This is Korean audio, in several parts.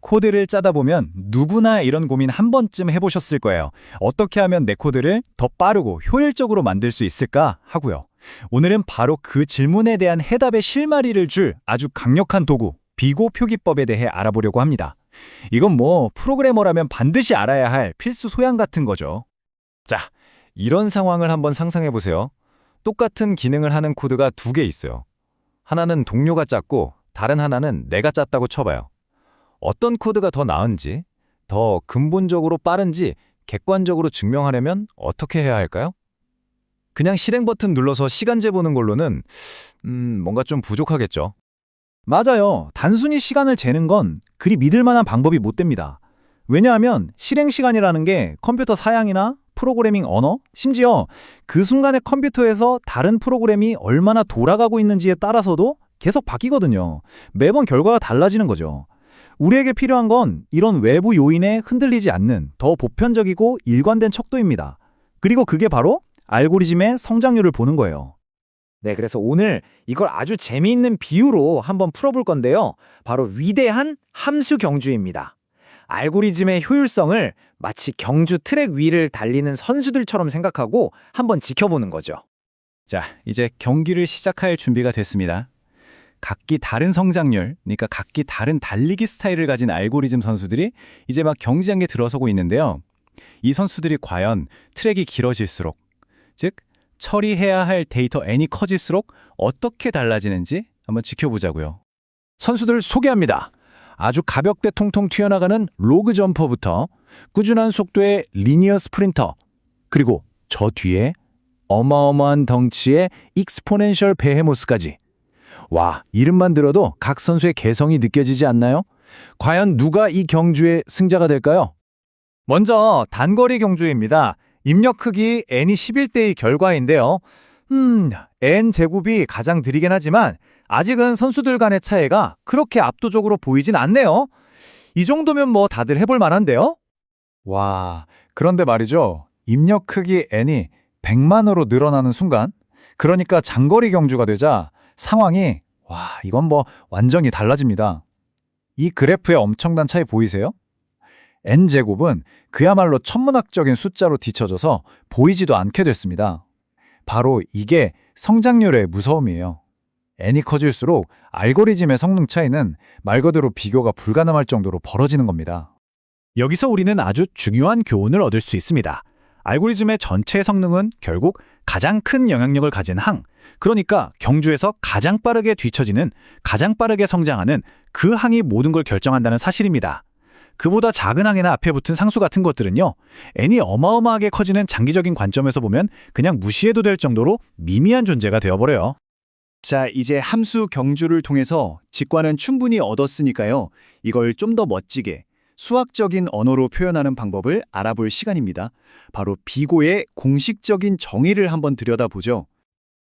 코드를 짜다 보면 누구나 이런 고민 한 번쯤 해보셨을 거예요. 어떻게 하면 내 코드를 더 빠르고 효율적으로 만들 수 있을까 하고요. 오늘은 바로 그 질문에 대한 해답의 실마리를 줄 아주 강력한 도구, 비고 표기법에 대해 알아보려고 합니다. 이건 뭐 프로그래머라면 반드시 알아야 할 필수 소양 같은 거죠. 자, 이런 상황을 한번 상상해 보세요. 똑같은 기능을 하는 코드가 두 개 있어요. 하나는 동료가 짰고 다른 하나는 내가 짰다고 쳐봐요. 어떤 코드가 더 나은지, 더 근본적으로 빠른지 객관적으로 증명하려면 어떻게 해야 할까요? 그냥 실행 버튼 눌러서 시간제 보는 걸로는 뭔가 좀 부족하겠죠. 맞아요. 단순히 시간을 재는 건 그리 믿을 만한 방법이 못 됩니다. 왜냐하면 실행 시간이라는 게 컴퓨터 사양이나 프로그래밍 언어, 심지어 그 순간의 컴퓨터에서 다른 프로그램이 얼마나 돌아가고 있는지에 따라서도 계속 바뀌거든요. 매번 결과가 달라지는 거죠. 우리에게 필요한 건 이런 외부 요인에 흔들리지 않는 더 보편적이고 일관된 척도입니다. 그리고 그게 바로 알고리즘의 성장률을 보는 거예요. 네, 그래서 오늘 이걸 아주 재미있는 비유로 한번 풀어볼 건데요. 바로 위대한 함수 경주입니다. 알고리즘의 효율성을 마치 경주 트랙 위를 달리는 선수들처럼 생각하고 한번 지켜보는 거죠. 자, 이제 경기를 시작할 준비가 됐습니다. 각기 다른 성장률, 그러니까 각기 다른 달리기 스타일을 가진 알고리즘 선수들이 이제 막 경쟁에 들어서고 있는데요. 이 선수들이 과연 트랙이 길어질수록, 즉 처리해야 할 데이터 n이 커질수록 어떻게 달라지는지 한번 지켜보자고요. 선수들 소개합니다. 아주 가볍게 통통 튀어나가는 로그 점퍼부터 꾸준한 속도의 리니어 스프린터, 그리고 저 뒤에 어마어마한 덩치의 익스포넨셜 베헤모스까지. 와, 이름만 들어도 각 선수의 개성이 느껴지지 않나요? 과연 누가 이 경주의 승자가 될까요? 먼저 단거리 경주입니다. 입력 크기 n이 11대의 결과인데요. n제곱이 가장 느리긴 하지만 아직은 선수들 간의 차이가 그렇게 압도적으로 보이진 않네요. 이 정도면 뭐 다들 해볼 만한데요? 와, 그런데 말이죠. 입력 크기 n이 100만으로 늘어나는 순간, 그러니까 장거리 경주가 되자 상황이 이건 뭐 완전히 달라집니다. 이 그래프의 엄청난 차이 보이세요? n제곱은 그야말로 천문학적인 숫자로 뒤쳐져서 보이지도 않게 됐습니다. 바로 이게 성장률의 무서움이에요. n이 커질수록 알고리즘의 성능 차이는 말 그대로 비교가 불가능할 정도로 벌어지는 겁니다. 여기서 우리는 아주 중요한 교훈을 얻을 수 있습니다. 알고리즘의 전체 성능은 결국 가장 큰 영향력을 가진 항, 그러니까 경주에서 가장 빠르게 뒤처지는, 가장 빠르게 성장하는 그 항이 모든 걸 결정한다는 사실입니다. 그보다 작은 항이나 앞에 붙은 상수 같은 것들은요, n이 어마어마하게 커지는 장기적인 관점에서 보면 그냥 무시해도 될 정도로 미미한 존재가 되어버려요. 자, 이제 함수 경주를 통해서 직관은 충분히 얻었으니까요. 이걸 좀 더 멋지게 수학적인 언어로 표현하는 방법을 알아볼 시간입니다. 바로 비고의 공식적인 정의를 한번 들여다보죠.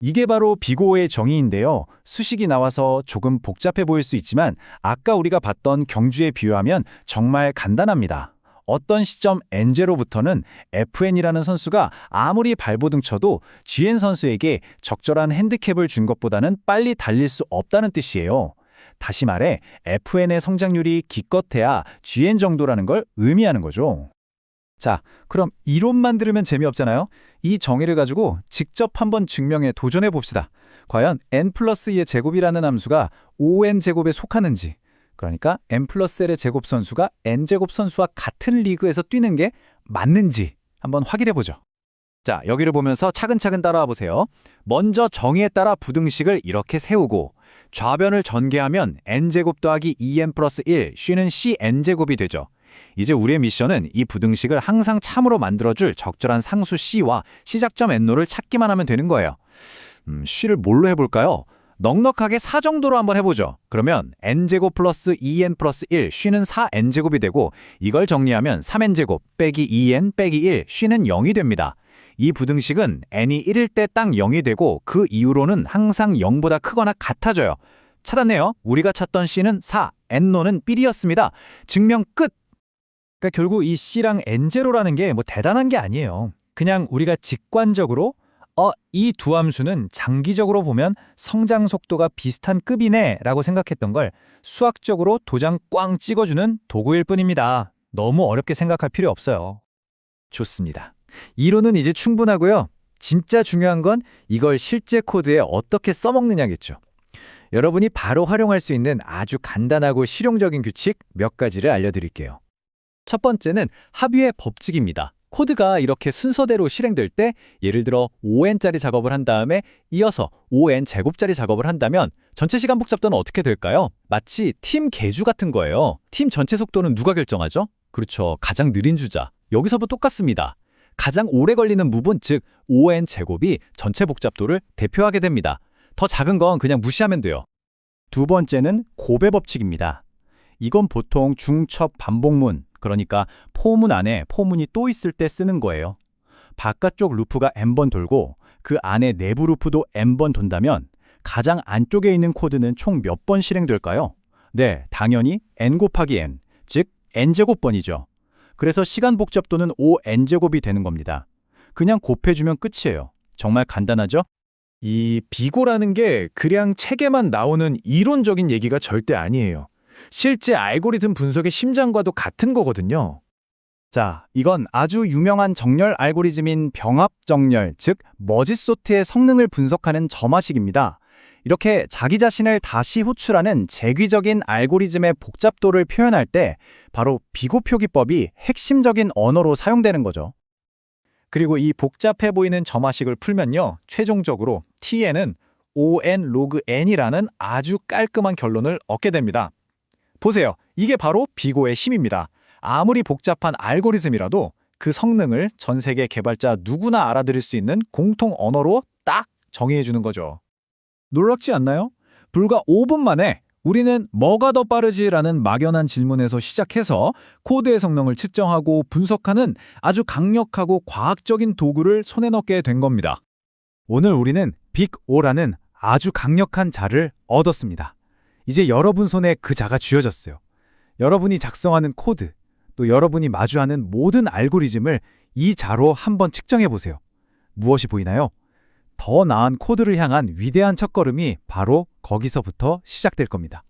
이게 바로 비고의 정의인데요. 수식이 나와서 조금 복잡해 보일 수 있지만 아까 우리가 봤던 경주에 비유하면 정말 간단합니다. 어떤 시점 n제로부터는 fn이라는 선수가 아무리 발버둥 쳐도 gn 선수에게 적절한 핸디캡을 준 것보다는 빨리 달릴 수 없다는 뜻이에요. 다시 말해 fn의 성장률이 기껏해야 gn 정도라는 걸 의미하는 거죠. 자, 그럼 이론만 들으면 재미없잖아요? 이 정의를 가지고 직접 한번 증명해 도전해 봅시다. 과연 n 플러스 2의 제곱이라는 함수가 5n제곱에 속하는지, 그러니까 n 플러스 l의 제곱 선수가 n제곱 선수와 같은 리그에서 뛰는 게 맞는지 한번 확인해 보죠. 자, 여기를 보면서 차근차근 따라와 보세요. 먼저 정의에 따라 부등식을 이렇게 세우고 좌변을 전개하면 n제곱 더하기 2n 플러스 1, 쉬는 cn제곱이 되죠. 이제 우리의 미션은 이 부등식을 항상 참으로 만들어줄 적절한 상수 c와 시작점 n로를 찾기만 하면 되는 거예요. c를 뭘로 해볼까요? 넉넉하게 4 정도로 한번 해보죠. 그러면 n제곱 플러스 2n 플러스 1, 쉬는 4n제곱이 되고 이걸 정리하면 3n제곱 빼기 2n 빼기 1, 쉬는 0이 됩니다. 이 부등식은 n이 1일 때 딱 0이 되고 그 이후로는 항상 0보다 크거나 같아져요. 찾았네요. 우리가 찾던 c는 4, n로는 삘이었습니다. 증명 끝! 그러니까 결국 이 c랑 n제로라는 게 뭐 대단한 게 아니에요. 그냥 우리가 직관적으로 이 두 함수는 장기적으로 보면 성장 속도가 비슷한 급이네 라고 생각했던 걸 수학적으로 도장 꽝 찍어주는 도구일 뿐입니다. 너무 어렵게 생각할 필요 없어요. 좋습니다. 이론은 이제 충분하고요. 진짜 중요한 건 이걸 실제 코드에 어떻게 써먹느냐겠죠. 여러분이 바로 활용할 수 있는 아주 간단하고 실용적인 규칙 몇 가지를 알려드릴게요. 첫 번째는 합의의 법칙입니다. 코드가 이렇게 순서대로 실행될 때 예를 들어 5n짜리 작업을 한 다음에 이어서 5n 제곱짜리 작업을 한다면 전체 시간 복잡도는 어떻게 될까요? 마치 팀 계주 같은 거예요. 팀 전체 속도는 누가 결정하죠? 그렇죠. 가장 느린 주자. 여기서도 똑같습니다. 가장 오래 걸리는 부분, 즉 5n 제곱이 전체 복잡도를 대표하게 됩니다. 더 작은 건 그냥 무시하면 돼요. 두 번째는 곱의 법칙입니다. 이건 보통 중첩 반복문, 그러니까 포문 안에 포문이 또 있을 때 쓰는 거예요. 바깥쪽 루프가 n번 돌고 그 안에 내부 루프도 n번 돈다면 가장 안쪽에 있는 코드는 총 몇 번 실행될까요? 네, 당연히 n 곱하기 n, 즉 n제곱번이죠. 그래서 시간 복잡도는 5n제곱이 되는 겁니다. 그냥 곱해주면 끝이에요. 정말 간단하죠? 이 비고라는 게 그냥 책에만 나오는 이론적인 얘기가 절대 아니에요. 실제 알고리즘 분석의 심장과도 같은 거거든요. 자, 이건 아주 유명한 정렬 알고리즘인 병합 정렬, 즉 머지소트의 성능을 분석하는 점화식입니다. 이렇게 자기 자신을 다시 호출하는 재귀적인 알고리즘의 복잡도를 표현할 때 바로 비고표기법이 핵심적인 언어로 사용되는 거죠. 그리고 이 복잡해 보이는 점화식을 풀면요. 최종적으로 tn은 5n 로그 n이라는 아주 깔끔한 결론을 얻게 됩니다. 보세요. 이게 바로 비고의 힘입니다. 아무리 복잡한 알고리즘이라도 그 성능을 전 세계 개발자 누구나 알아들을 수 있는 공통 언어로 딱 정의해주는 거죠. 놀랍지 않나요? 불과 5분 만에 우리는 뭐가 더 빠르지라는 막연한 질문에서 시작해서 코드의 성능을 측정하고 분석하는 아주 강력하고 과학적인 도구를 손에 넣게 된 겁니다. 오늘 우리는 빅5라는 아주 강력한 자를 얻었습니다. 이제 여러분 손에 그 자가 쥐어졌어요. 여러분이 작성하는 코드, 또 여러분이 마주하는 모든 알고리즘을 이 자로 한번 측정해 보세요. 무엇이 보이나요? 더 나은 코드를 향한 위대한 첫걸음이 바로 거기서부터 시작될 겁니다.